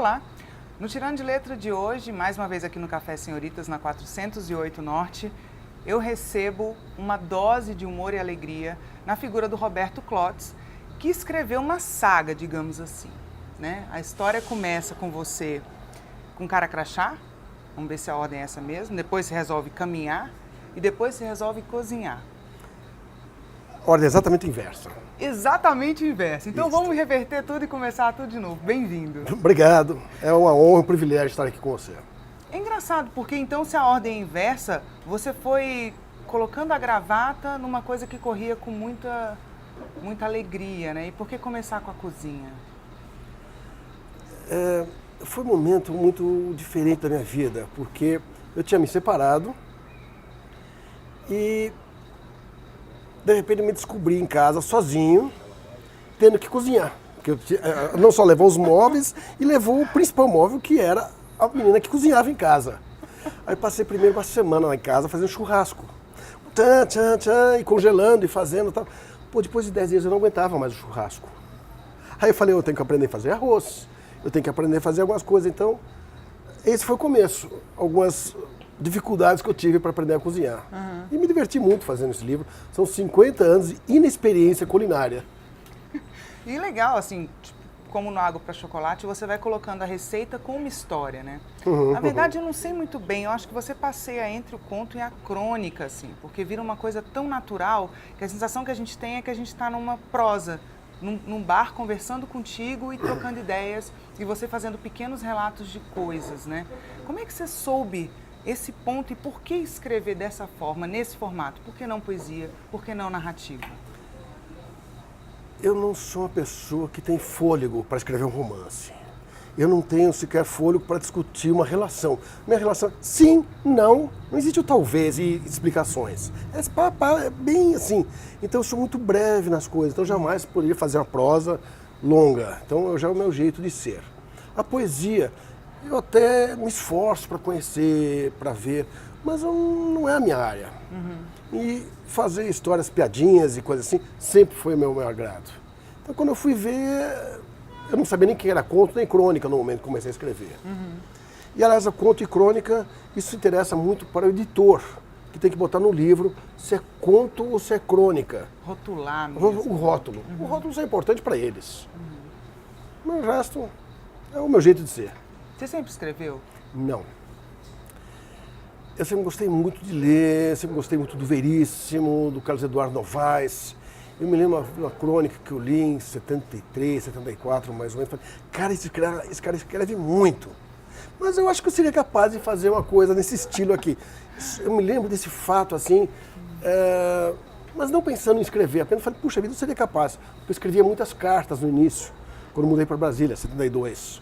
Olá! No Tirando de Letra de hoje, mais uma vez aqui no Café Senhoritas, na 408 Norte, eu recebo uma dose de humor e alegria na figura do Roberto Clotes, que escreveu uma saga, digamos assim, né? A história começa com você com cara crachá, vamos ver se a ordem é essa mesmo, depois você resolve caminhar e depois você resolve cozinhar. A ordem é exatamente inversa. Exatamente inverso. Então Isso. vamos reverter tudo e começar tudo de novo. Bem-vindo. Obrigado. É uma honra, um privilégio estar aqui com você. É engraçado, porque então se a ordem é inversa, você foi colocando a gravata numa coisa que corria com muita alegria, né? E por que começar com a cozinha? Foi um momento muito diferente da minha vida, porque eu tinha me separado e de repente me descobri em casa sozinho, tendo que cozinhar. Porque eu não só levou os móveis, e levou o principal móvel, que era a menina que cozinhava em casa. Aí passei primeiro uma semana lá em casa fazendo churrasco. E congelando e fazendo e tal. Pô, depois de 10 dias eu não aguentava mais o churrasco. Aí eu falei, eu tenho que aprender a fazer arroz, eu tenho que aprender a fazer algumas coisas. Então, esse foi o começo. Algumas dificuldades que eu tive para aprender a cozinhar. Uhum. E me diverti muito fazendo esse livro. São 50 anos de inexperiência culinária. E legal, assim, tipo, como no Água para Chocolate, você vai colocando a receita com uma história, né? Na verdade, eu não sei muito bem, eu acho que você passeia entre o conto e a crônica, assim, porque vira uma coisa tão natural que a sensação que a gente tem é que a gente está numa prosa, num bar conversando contigo e trocando ideias e você fazendo pequenos relatos de coisas, né? Como é que você soube esse ponto e por que escrever dessa forma, nesse formato? Por que não poesia? Por que não narrativa? Eu não sou uma pessoa que tem fôlego para escrever um romance. Eu não tenho sequer fôlego para discutir uma relação. Minha relação, sim, não existe o talvez e explicações. É bem assim. Então eu sou muito breve nas coisas, então jamais poderia fazer uma prosa longa. Então já é o meu jeito de ser. A poesia, eu até me esforço para conhecer, para ver, mas não é a minha área. E fazer histórias, piadinhas e coisas assim, sempre foi o meu agrado. Então quando eu fui ver, eu não sabia nem que era conto nem crônica no momento que comecei a escrever. E aliás, a conto e crônica, isso interessa muito para o editor, que tem que botar no livro se é conto ou se é crônica. Rotular mesmo. O rótulo. O rótulo é importante para eles. Mas o resto é o meu jeito de ser. Você sempre escreveu? Não. Eu sempre gostei muito de ler, sempre gostei muito do Veríssimo, do Carlos Eduardo Novaes. Eu me lembro uma crônica que eu li em 73, 74, mais ou menos. Falei, cara, esse cara escreve muito. Mas eu acho que eu seria capaz de fazer uma coisa nesse estilo aqui. Eu me lembro desse fato assim, mas não pensando em escrever. Apenas falei, puxa vida, eu seria capaz. Eu escrevia muitas cartas no início, quando mudei para Brasília, 72.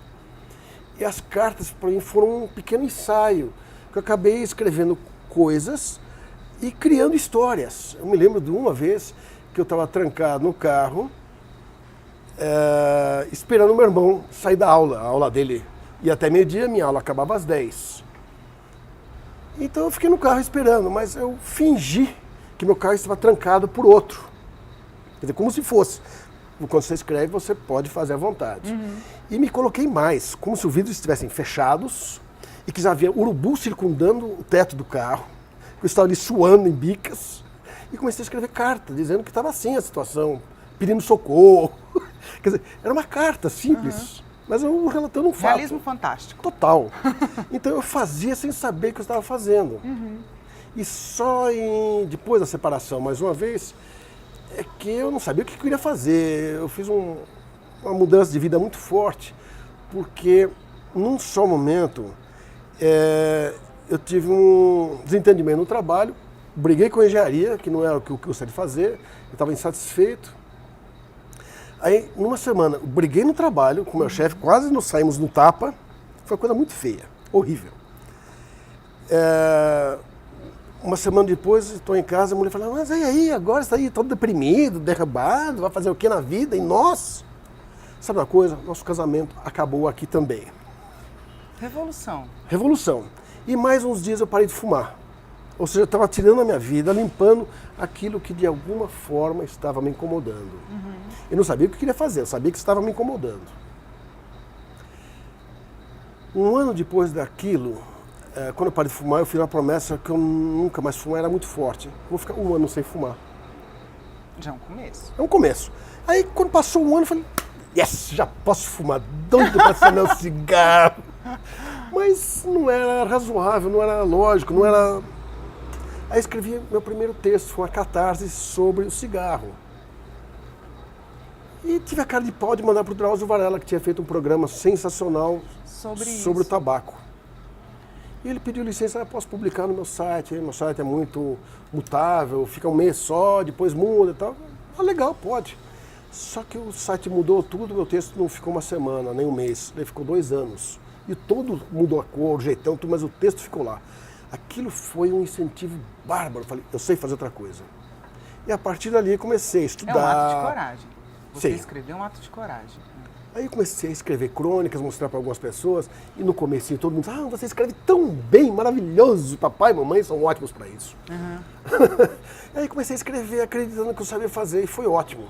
E as cartas, para mim, foram um pequeno ensaio, que eu acabei escrevendo coisas e criando histórias. Eu me lembro de uma vez que eu estava trancado no carro, esperando o meu irmão sair da aula. A aula dele ia até meio-dia, minha aula acabava às 10. Então eu fiquei no carro esperando, mas eu fingi que meu carro estava trancado por outro. Quer dizer, como se fosse. Quando você escreve, você pode fazer à vontade. E me coloquei mais, como se os vidros estivessem fechados e que já havia urubu circundando o teto do carro. Eu estava ali suando em bicas e comecei a escrever carta, dizendo que estava assim a situação, pedindo socorro. Quer dizer, era uma carta simples, mas eu relatando um fato. Realismo fantástico. Total. Então eu fazia sem saber o que eu estava fazendo. E só depois da separação, mais uma vez, é que eu não sabia o que eu queria fazer. Eu fiz uma mudança de vida muito forte, porque num só momento eu tive um desentendimento no trabalho, briguei com a engenharia, que não era o que eu gostaria de fazer, eu estava insatisfeito. Aí, numa semana, eu briguei no trabalho com o meu chefe, quase nos saímos no tapa, foi uma coisa muito feia, horrível. Uma semana depois, estou em casa, a mulher fala, mas e aí, agora você está aí todo deprimido, derrubado, vai fazer o que na vida? E nós? Sabe uma coisa? Nosso casamento acabou aqui também. Revolução. Revolução. E mais uns dias eu parei de fumar. Ou seja, eu estava tirando a minha vida, limpando aquilo que de alguma forma estava me incomodando. Eu não sabia o que eu queria fazer, eu sabia que estava me incomodando. Um ano depois daquilo, quando eu parei de fumar, eu fiz uma promessa que eu nunca mais fumar, era muito forte. Vou ficar um ano sem fumar. Já é um começo. É um começo. Aí, quando passou um ano, eu falei, yes, já posso fumar, doido para ser meu cigarro. Mas não era razoável, não era lógico, não era... Aí escrevi meu primeiro texto, foi uma catarse sobre o cigarro. E tive a cara de pau de mandar para o Drauzio Varela, que tinha feito um programa sensacional sobre o tabaco. E ele pediu licença, posso publicar no meu site é muito mutável, fica um mês só, depois muda e tal. Ah, legal, pode. Só que o site mudou tudo, meu texto não ficou uma semana, nem um mês, ele ficou 2 anos. E todo mudou a cor, o jeitão, tudo, mas o texto ficou lá. Aquilo foi um incentivo bárbaro, falei, eu sei fazer outra coisa. E a partir dali comecei a estudar. É um ato de coragem. Você Sim. escreveu um ato de coragem. Aí eu comecei a escrever crônicas, mostrar para algumas pessoas, e no comecinho todo mundo disse, você escreve tão bem, maravilhoso, papai e mamãe são ótimos para isso. Aí comecei a escrever acreditando que eu sabia fazer, e foi ótimo.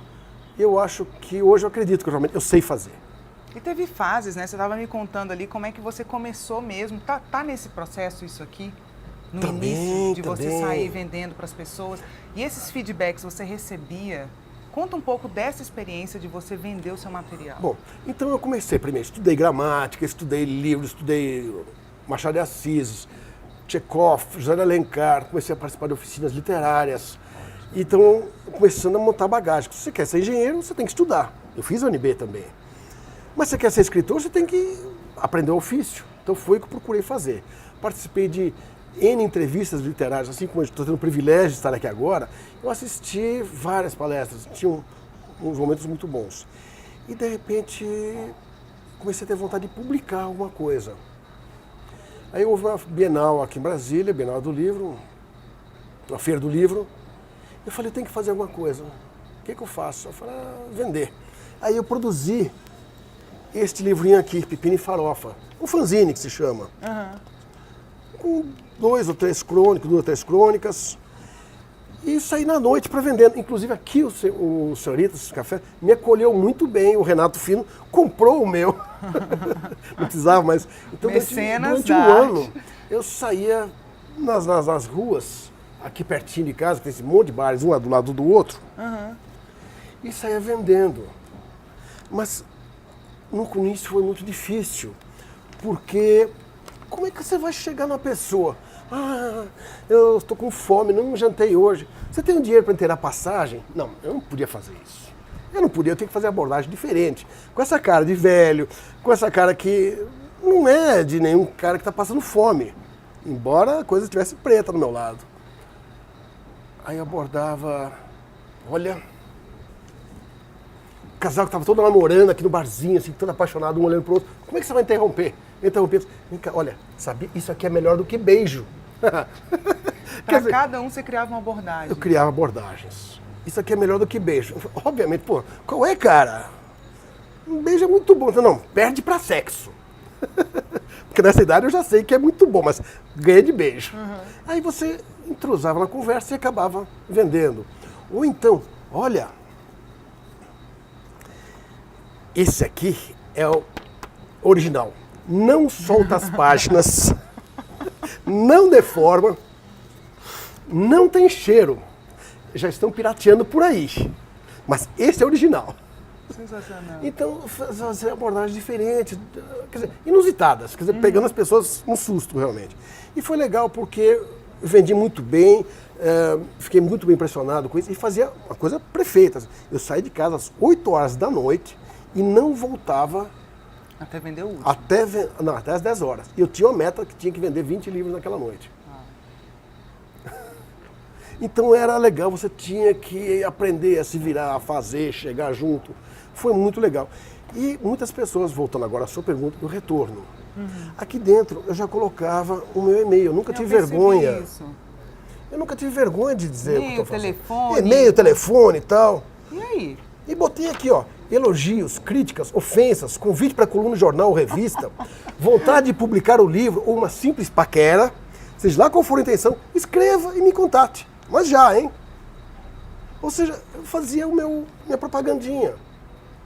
Eu acho que hoje eu acredito que realmente eu sei fazer. E teve fases, né? Você estava me contando ali como é que você começou mesmo. Tá nesse processo isso aqui? No início de você sair vendendo para as pessoas. E esses feedbacks você recebia? Conta um pouco dessa experiência de você vender o seu material. Bom, então eu comecei primeiro, estudei gramática, estudei livros, estudei Machado de Assis, Tchekhov, José de Alencar, comecei a participar de oficinas literárias. Então, começando a montar bagagem. Se você quer ser engenheiro, você tem que estudar. Eu fiz a UNB também. Mas se você quer ser escritor, você tem que aprender o ofício. Então foi o que eu procurei fazer. Participei de N entrevistas literárias, assim como eu estou tendo o privilégio de estar aqui agora, eu assisti várias palestras, tinham uns momentos muito bons. E de repente comecei a ter vontade de publicar alguma coisa. Aí houve uma Bienal aqui em Brasília, Bienal do Livro, uma feira do livro. Eu falei, eu tenho que fazer alguma coisa. O que eu faço? Eu falei, vender. Aí eu produzi este livrinho aqui, Pepino e Farofa, um fanzine que se chama. Com 2 ou 3 crônicas, e saí na noite para vender. Inclusive aqui o Senhoritas Café me acolheu muito bem, o Renato Fino comprou o meu. Não precisava, mas... Então durante um ano eu saía nas ruas, aqui pertinho de casa, que tem esse monte de bares, um do lado do outro, e saía vendendo. Mas no início foi muito difícil, porque como é que você vai chegar na pessoa? Eu estou com fome, não jantei hoje. Você tem um dinheiro para inteirar a passagem? Não, eu não podia fazer isso. Eu tinha que fazer abordagem diferente. Com essa cara de velho, com essa cara que não é de nenhum cara que está passando fome. Embora a coisa estivesse preta do meu lado. Aí eu abordava, olha, o casal que estava todo namorando aqui no barzinho, assim, todo apaixonado, um olhando pro outro. Como é que você vai interromper? Olha, sabe, isso aqui é melhor do que beijo. Para cada um você criava uma abordagem. Eu criava abordagens. Isso aqui é melhor do que beijo. Obviamente, qual é, cara? Um beijo é muito bom. Não, perde pra sexo. Porque nessa idade eu já sei que é muito bom, mas ganha de beijo. Aí você entrosava na conversa e acabava vendendo. Ou então, olha, esse aqui é o original. Não solta as páginas, não deforma, não tem cheiro. Já estão pirateando por aí, mas esse é o original. Sensacional. Então, fazer abordagens diferentes, quer dizer, inusitadas, quer dizer, pegando as pessoas um susto realmente. E foi legal porque vendi muito bem, fiquei muito bem impressionado com isso e fazia uma coisa perfeita. Eu saí de casa às 8 horas da noite e não voltava até vender o último. Até às 10 horas. E eu tinha uma meta que tinha que vender 20 livros naquela noite. Então era legal, você tinha que aprender a se virar, a fazer, chegar junto. Foi muito legal. E muitas pessoas, voltando agora à sua pergunta, do retorno. Aqui dentro eu já colocava o meu e-mail, eu nunca tive vergonha. Isso. Eu nunca tive vergonha de dizer o que eu estou fazendo. Telefone. E-mail, telefone e tal. E aí? E botei aqui, ó, elogios, críticas, ofensas, convite para coluna, jornal ou revista, vontade de publicar o livro ou uma simples paquera, seja lá qual for a intenção, escreva e me contate. Mas já, hein? Ou seja, eu fazia minha propagandinha.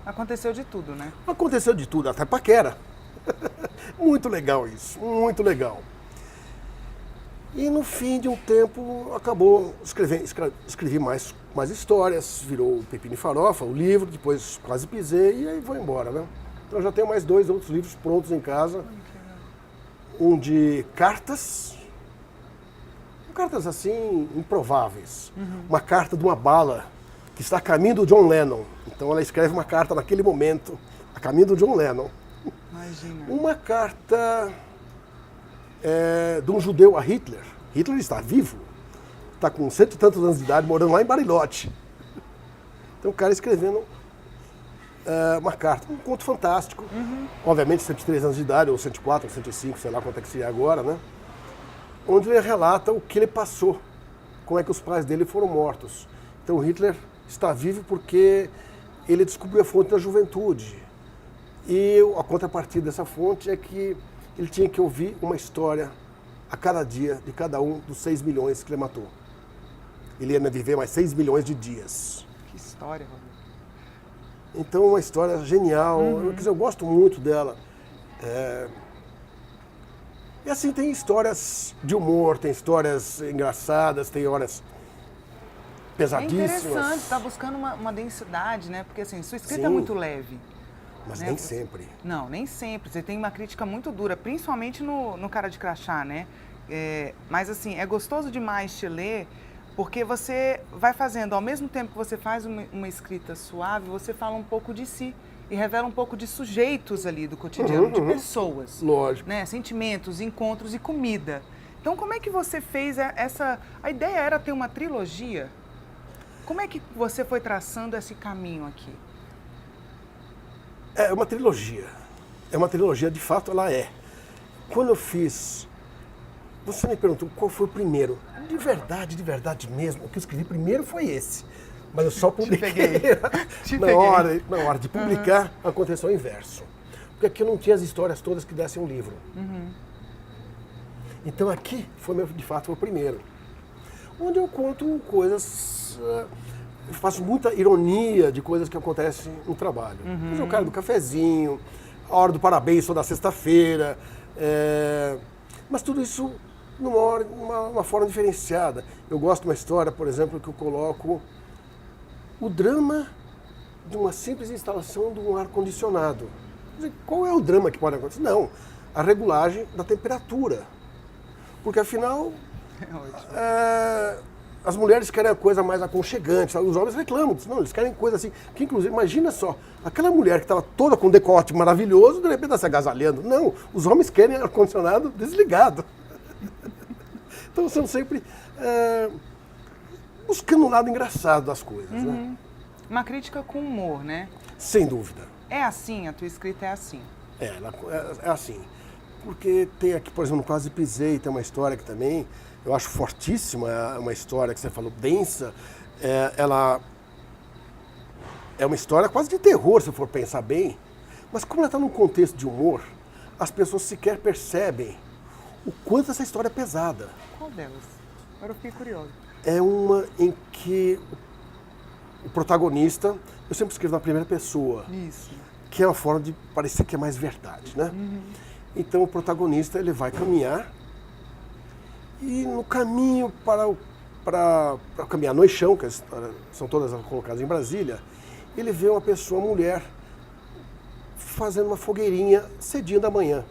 Aconteceu de tudo, né? Aconteceu de tudo, até paquera. Muito legal isso, muito legal. E no fim de um tempo, acabou, escrevi mais histórias, virou o Pepino e Farofa, o livro, depois Quase Pisei, e aí vou embora, né? Então eu já tenho mais 2 outros livros prontos em casa. Um de cartas assim, improváveis. Uma carta de uma bala que está a caminho do John Lennon. Então ela escreve uma carta naquele momento, a caminho do John Lennon. Imagina. Uma carta de um judeu a Hitler. Hitler está vivo, está com 100 e tantos anos de idade, morando lá em Bariloche. Então o cara escrevendo uma carta, um conto fantástico. Obviamente 103 anos de idade, ou 104, ou 105, sei lá quanto é que seria agora, né? Onde ele relata o que ele passou, como é que os pais dele foram mortos. Então Hitler está vivo porque ele descobriu a fonte da juventude. E a contrapartida dessa fonte é que ele tinha que ouvir uma história a cada dia de cada um dos 6 milhões que ele matou. Ele ia viver mais 6 milhões de dias. Que história, Rodrigo. Então, uma história genial. Eu gosto muito dela. E assim, tem histórias de humor, tem histórias engraçadas, tem horas pesadíssimas. É interessante, tá buscando uma densidade, né? Porque assim, sua escrita é Sim. muito leve. Mas né? nem sempre. Não, nem sempre. Você tem uma crítica muito dura, principalmente no Cara de Crachá, né? Mas assim, é gostoso demais te ler, porque você vai fazendo, ao mesmo tempo que você faz uma escrita suave, você fala um pouco de si e revela um pouco de sujeitos ali do cotidiano, de pessoas. Lógico. Né? Sentimentos, encontros e comida. Então, como é que você fez essa... A ideia era ter uma trilogia? Como é que você foi traçando esse caminho aqui? É uma trilogia. É uma trilogia, de fato ela é. Quando eu fiz... Você me perguntou qual foi o primeiro. De verdade mesmo, o que eu escrevi primeiro foi esse. Mas eu só publiquei. Na hora de publicar, aconteceu o inverso. Porque aqui eu não tinha as histórias todas que dessem um livro. Então aqui, de fato, foi o primeiro. Onde eu conto coisas... Eu faço muita ironia de coisas que acontecem no trabalho. Mas o cara do cafezinho, a hora do parabéns toda sexta-feira. Mas tudo isso numa forma diferenciada. Eu gosto de uma história, por exemplo, que eu coloco o drama de uma simples instalação de um ar-condicionado. Qual é o drama que pode acontecer? Não, a regulagem da temperatura. Porque afinal, as mulheres querem a coisa mais aconchegante, sabe? Os homens reclamam, não, eles querem coisa assim, que inclusive, imagina só, aquela mulher que estava toda com decote maravilhoso, de repente está se agasalhando. Não, os homens querem ar-condicionado desligado. Então são sempre buscando um lado engraçado das coisas, né? Uma crítica com humor, né? Sem dúvida. É assim, a tua escrita é assim? É assim. Porque tem aqui, por exemplo, no Quase Pisei, tem uma história que também eu acho fortíssima, é uma história que você falou densa. Ela é uma história quase de terror, se for pensar bem. Mas como ela está num contexto de humor, as pessoas sequer percebem o quanto essa história é pesada. Qual delas? Agora eu fiquei curioso. É uma em que o protagonista, eu sempre escrevo na primeira pessoa. Isso. Que é uma forma de parecer que é mais verdade, né? Então o protagonista, ele vai caminhar e no caminho para caminhar no Eixão, que são todas colocadas em Brasília, ele vê uma mulher, fazendo uma fogueirinha cedinho da manhã.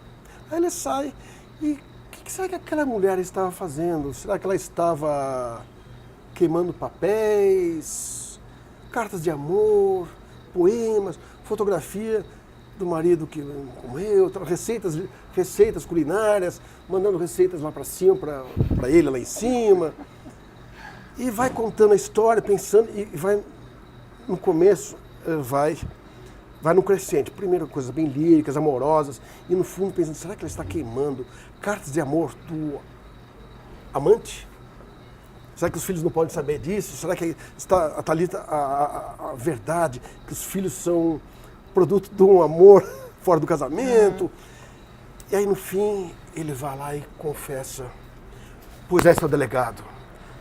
Aí ele sai e o que será que aquela mulher estava fazendo? Será que ela estava queimando papéis, cartas de amor, poemas, fotografia do marido que morreu, receitas culinárias, mandando receitas lá para cima, para ele lá em cima. E vai contando a história, pensando, e vai, no começo, vai no crescente. Primeiro coisas bem líricas, amorosas, e no fundo pensando, será que ela está queimando cartas de amor do amante? Será que os filhos não podem saber disso? Será que está a verdade, que os filhos são produto de um amor fora do casamento? E aí no fim ele vai lá e confessa, pois é, seu delegado,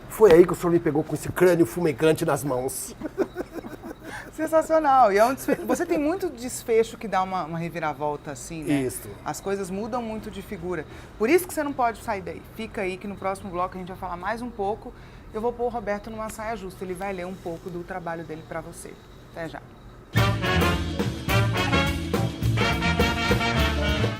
foi aí que o senhor me pegou com esse crânio fumegante nas mãos. Sensacional. E é um desfecho. Você tem muito desfecho que dá uma reviravolta assim, né? Isso. As coisas mudam muito de figura. Por isso que você não pode sair daí. Fica aí que no próximo bloco a gente vai falar mais um pouco. Eu vou pôr o Roberto numa saia justa. Ele vai ler um pouco do trabalho dele para você. Até já.